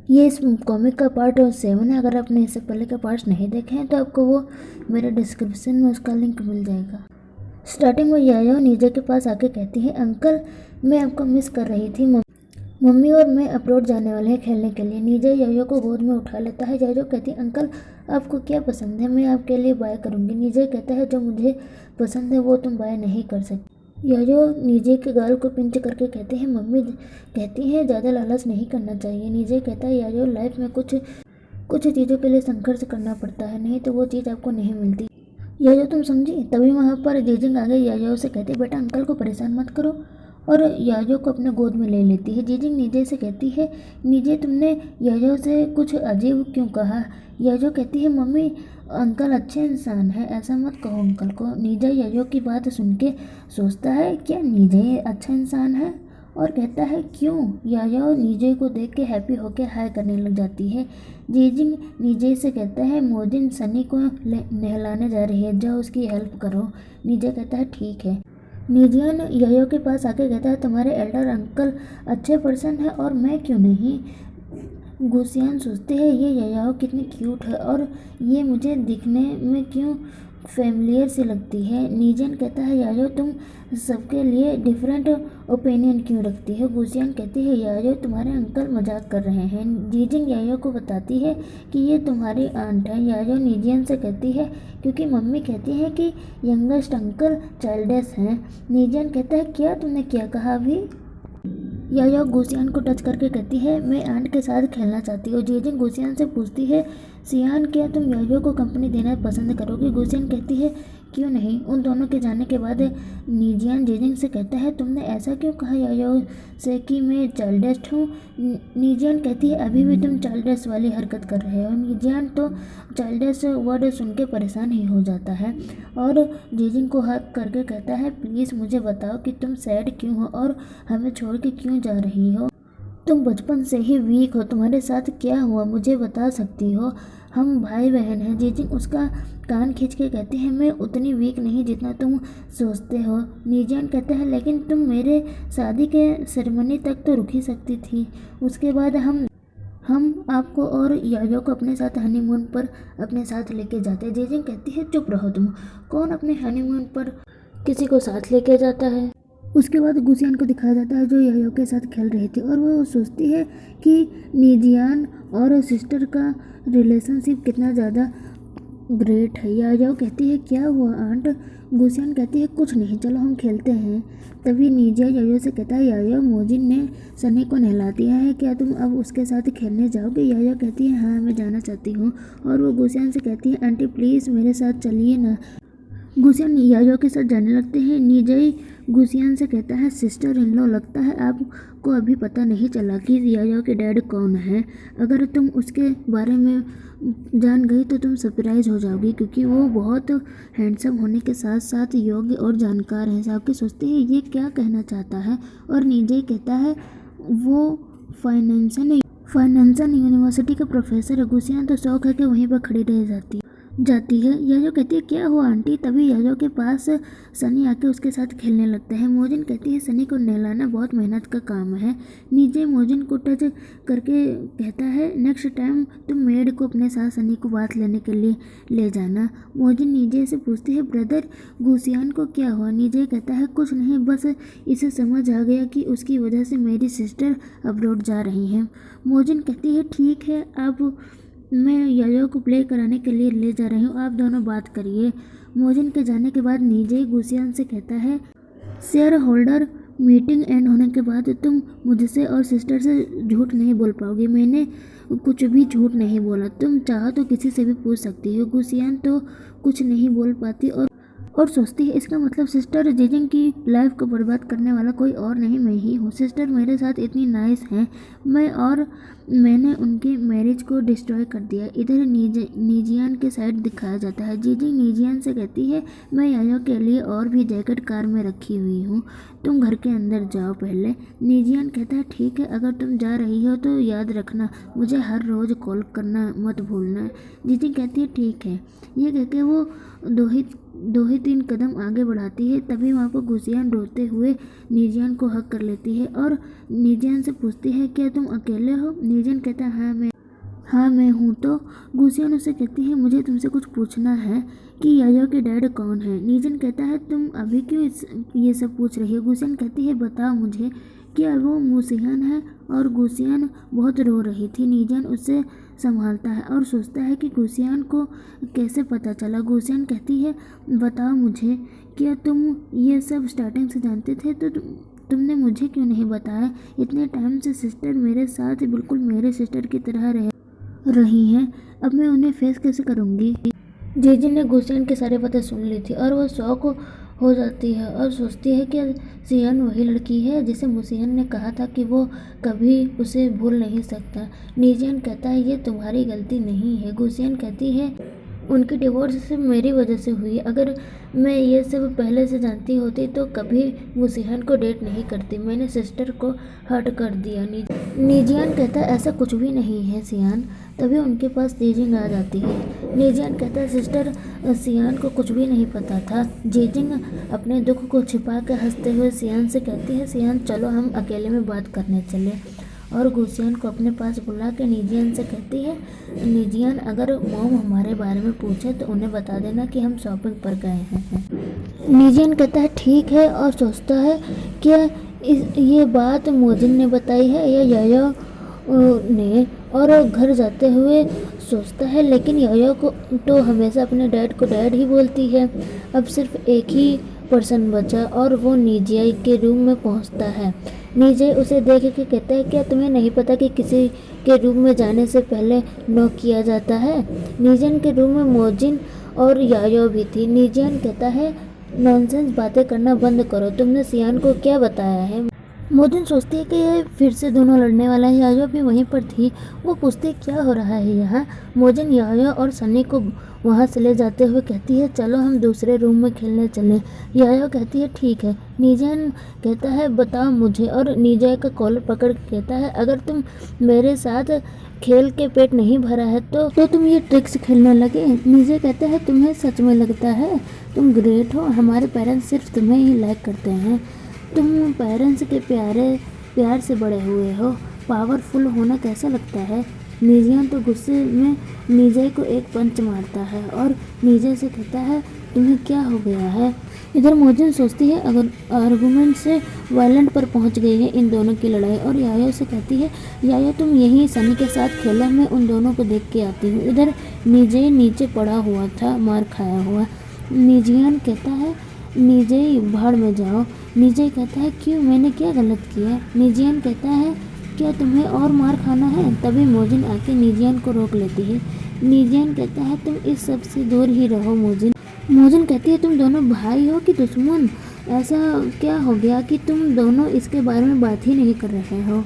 ये इस कॉमिक का पार्ट 7 है। अगर आपने इससे पहले के पार्ट्स नहीं देखे हैं तो आपको वो मेरे डिस्क्रिप्शन में उसका लिंक मिल जाएगा। स्टार्टिंग में यायो नीजे के पास आके कहती है, अंकल मैं आपको मिस कर रही थी। मम्मी और मैं अब्रॉड जाने वाले हैं खेलने के लिए। नीजे यायो को गोद में उठा लेता है। यायो कहती है, अंकल आपको क्या पसंद है, मैं आपके लिए बाय करूँगी। नीजे कहता है, जो मुझे पसंद है वो तुम बाय नहीं कर सकते। यायो नीजे के गाल को पिंच करके कहते हैं, मम्मी कहती है ज़्यादा लालच नहीं करना चाहिए। नीजे कहता है, यायो लाइफ में कुछ कुछ चीज़ों के लिए संघर्ष करना पड़ता है, नहीं तो वो चीज़ आपको नहीं मिलती। यायो तुम समझी। तभी वहाँ पर जीजिंग आ गई। यायो से कहती, बेटा अंकल को परेशान मत करो, और यायो को अपने गोद में ले लेती है। जीजिंग नीजे से कहती है, नीजे तुमने यायो से कुछ अजीब क्यों कहा। यायो कहती है, मम्मी अंकल अच्छे इंसान है, ऐसा मत कहो अंकल को। नीजे यायो की बात सुन के सोचता है, क्या नीजे अच्छा इंसान है, और कहता है क्यों। यायो नीजे को देख के हैप्पी होके हाय करने लग जाती है। जीजिंग नीजे से कहता है, मोजिन सनी को नहलाने जा रही है, जाओ उसकी हेल्प करो। नीजे कहता है ठीक है। निजियन यायो के पास आके कहता है, तुम्हारे एल्डर अंकल अच्छे पर्सन है और मैं क्यों नहीं। गुसियान सोचते हैं, ये यायो कितनी क्यूट है और ये मुझे दिखने में क्यों फेमिलियर सी लगती है। नीजन कहता है, यायो तुम सबके लिए डिफरेंट ओपिनियन क्यों रखती है। गुसियान कहती है, यायो तुम्हारे अंकल मजाक कर रहे हैं। जीजिंग यायो को बताती है कि ये तुम्हारी आंट है। यायो नीजियन से कहती है, क्योंकि मम्मी कहती है कि यंगेस्ट अंकल चाइल्डस हैं। नीजियन कहता है, क्या तुमने क्या कहा अभी। यायो गुसियान को टच करके कहती है, मैं आंट के साथ खेलना चाहती हूँ। जीजिंग गुसियान से पूछती है, सियान क्या तुम यायो को कंपनी देना पसंद करोगी। गुसियान कहती है, क्यों नहीं। उन दोनों के जाने के बाद नीजियान जीजिंग से कहता है, तुमने ऐसा क्यों कहा यायो से कि मैं चाइल्डस हूँ। नीजियान कहती है, अभी भी तुम चाइल्डस वाली हरकत कर रहे हो। नीजियान तो चाइल्डस वर्ड सुन के परेशान ही हो जाता है और जीजिंग को हक करके कहता है, प्लीज़ मुझे बताओ कि तुम सैड क्यों हो और हमें छोड़ के क्यों जा रही हो। तुम बचपन से ही वीक हो, तुम्हारे साथ क्या हुआ मुझे बता सकती हो, हम भाई बहन हैं। जीजिंग उसका कान खींच के कहती है, मैं उतनी वीक नहीं जितना तुम सोचते हो। नीजियन कहता है, लेकिन तुम मेरे शादी के सेरेमनी तक तो रुक ही सकती थी, उसके बाद हम आपको और यायो को अपने साथ हनीमून पर अपने साथ लेके जाते। जीजिंग कहती है, चुप रहो तुम, कौन अपने हनीमून पर किसी को साथ लेके जाता है। उसके बाद गुसियान को दिखाया जाता है जो यायो के साथ खेल रही थी, और वो सोचती है कि नीजियान और सिस्टर का रिलेशनशिप कितना ज़्यादा ग्रेट है। यायो कहती है, क्या हुआ आंट। गुसियान कहती है, कुछ नहीं, चलो हम खेलते हैं। तभी नीजिया यायो से कहता है, यायो मोजिन ने सनी को नहला दिया है, क्या तुम अब उसके साथ खेलने जाओगे। यायो कहती है, हाँ मैं जाना चाहती हूँ। और वो गुसियान से कहती है, आंटी प्लीज़ मेरे साथ चलिए ना। गुसियान यायो के साथ जाने लगते हैं। नीजई गुसियान से कहता है, सिस्टर इन लॉ लगता है आपको अभी पता नहीं चला कि यायो के डैड कौन है। अगर तुम उसके बारे में जान गई तो तुम सरप्राइज हो जाओगी, क्योंकि वो बहुत हैंडसम होने के साथ साथ योग्य और जानकार है। सावकी सोचते हैं ये क्या कहना चाहता है, और नीजई कहता है वो फाइनेंशियल यूनिवर्सिटी का प्रोफेसर है। गुसियान तो शौक है कि वहीं पर खड़ी रह जाती है। यायो कहती है, क्या हुआ आंटी। तभी यायो के पास सनी आके उसके साथ खेलने लगता है। मोजिन कहती है, सनी को नहलाना बहुत मेहनत का काम है। नीचे मोजिन को टच करके कहता है, नेक्स्ट टाइम तुम मेड को अपने साथ सनी को बात लेने के लिए ले जाना। मोजिन नीचे से पूछती है, ब्रदर गुसियान को क्या हुआ। नीचे कहता है, कुछ नहीं, बस इसे समझ आ गया कि उसकी वजह से मेरी सिस्टर अब्रॉड जा रही हैं। मोजिन कहती है, ठीक है, अब मैं यायो को प्ले कराने के लिए ले जा रही हूँ, आप दोनों बात करिए। मोजिन के जाने के बाद नीजे गुसियान से कहता है, शेयर होल्डर मीटिंग एंड होने के बाद तुम मुझसे और सिस्टर से झूठ नहीं बोल पाओगी। मैंने कुछ भी झूठ नहीं बोला, तुम चाहो तो किसी से भी पूछ सकती हो। गुसियान तो कुछ नहीं बोल पाती और सोचती है, इसका मतलब सिस्टर जीजिंग की लाइफ को बर्बाद करने वाला कोई और नहीं, मैं ही हूँ। सिस्टर मेरे साथ इतनी नाइस हैं, मैंने उनकी मैरिज को डिस्ट्रॉय कर दिया। इधर नीजियान के साइड दिखाया जाता है। जीजिंग नीजियान से कहती है, मैं यायो के लिए और भी जैकेट कार में रखी हुई हूँ, तुम घर के अंदर जाओ पहले। नीजियान कहता है, ठीक है, अगर तुम जा रही हो तो याद रखना मुझे हर रोज़ कॉल करना मत भूलना। जीजिंग कहती है, ठीक है। ये कहकर वो 2 ही 3 कदम आगे बढ़ाती है। तभी वहाँ पर गुसियान रोते हुए नीजियान को हक कर लेती है और नीजियान से पूछती है, क्या तुम अकेले हो? नीजियान कहता है, हाँ मैं हूँ। तो गुसियान उसे कहती है, मुझे तुमसे कुछ पूछना है कि यायो के डैड कौन है? नीजियान कहता है, तुम अभी क्यों ये सब पूछ रही हो? गुसियान कहती है, बताओ मुझे, क्या वो मुसियान है? और गुसियान बहुत रो रही थी। नीजियान उसे संभालता है और सोचता है कि गुसियान को कैसे पता चला। गुसियान कहती है, बताओ मुझे, क्या तुम ये सब स्टार्टिंग से जानते थे? तो तुमने मुझे क्यों नहीं बताया? इतने टाइम से सिस्टर मेरे साथ बिल्कुल मेरे सिस्टर की तरह रही हैं, अब मैं उन्हें फेस कैसे करूँगी? जेजिन ने गुसियान की सारी बातें सुन ली थी और वह शौक हो जाती है और सोचती है कि सियान वही लड़की है जिसे मुसियान ने कहा था कि वो कभी उसे भूल नहीं सकता। नीजियान कहता है, ये तुम्हारी गलती नहीं है। गुसियान कहती है, उनकी डिवोर्स सिर्फ मेरी वजह से हुई। अगर मैं ये सब पहले से जानती होती तो कभी मुसियान को डेट नहीं करती। मैंने सिस्टर को हर्ट कर दिया। नीजियान कहता है, ऐसा कुछ भी नहीं है सियान। तभी उनके पास जेजिंग आ जाती है। नीजियान कहता है, सिस्टर सियान को कुछ भी नहीं पता था। जेजिंग अपने दुख को छिपा कर हंसते हुए सियान से कहती है, सियान चलो हम अकेले में बात करने चले। और गुसियान को अपने पास बुला के नीजियान से कहती है, नीजियान अगर मॉम हमारे बारे में पूछे तो उन्हें बता देना कि हम शॉपिंग पर गए हैं। नीजियान कहता है ठीक है और सोचता है क्या ये बात मोजिन ने बताई है या यायो ने। और घर जाते हुए सोचता है लेकिन यायो को तो हमेशा अपने डैड को डैड ही बोलती है। अब सिर्फ एक ही पर्सन बचा और वो नीजिया के रूम में पहुंचता है। नीजिया उसे देख के कहता है, क्या तुम्हें नहीं पता कि किसी के रूम में जाने से पहले नॉक किया जाता है? नीजियन के रूम में मोजिन और यायो भी थी। नीजियन कहता है, नॉनसेंस बातें करना बंद करो, तुमने सियान को क्या बताया है? मोजिन सोचती है कि ये फिर से दोनों लड़ने वाला है। यायो भी वहीं पर थी। वो पूछती है, क्या हो रहा है यहाँ? मोजिन यायो और सनी को वहाँ से ले जाते हुए कहती है, चलो हम दूसरे रूम में खेलने चलें। यायो कहती है ठीक है। नीजियन कहता है, बताओ मुझे। और नीजिया का कॉलर पकड़ के कहता है, अगर तुम मेरे साथ खेल के पेट नहीं भरा है तो तुम ये ट्रिक्स खेलने लगे। नीजिया कहता है, तुम्हें सच में लगता है तुम ग्रेट हो? हमारे पेरेंट्स सिर्फ तुम्हें ही लाइक करते हैं। तुम पेरेंट्स के प्यार से बड़े हुए हो। पावरफुल होना कैसा लगता है? नीजिया तो गुस्से में नीजिया को एक पंच मारता है और नीजिया से कहता है, तुम्हें क्या हो गया है? इधर मोजिन सोचती है अगर आर्गुमेंट से वायलेंट पर पहुंच गई है इन दोनों की लड़ाई और यायो से कहती है, यायो तुम यहीं सनी के साथ खेलो, मैं उन दोनों को देख के आती हूँ। इधर नीजिया नीचे पड़ा हुआ था, मार खाया हुआ। नीजियान कहता है, नीजिया भाड़ में जाओ। नीजिया कहता है, क्यों, मैंने क्या गलत किया? नीजियान कहता है, क्या तुम्हें और मार खाना है? तभी मोजिन आके नीजियान को रोक लेती है। नीजियान कहता है, तुम इस सब से दूर ही रहो मोजिन। मोजिन कहती है, तुम दोनों भाई हो कि दुश्मन? ऐसा क्या हो गया कि तुम दोनों इसके बारे में बात ही नहीं कर रहे हो?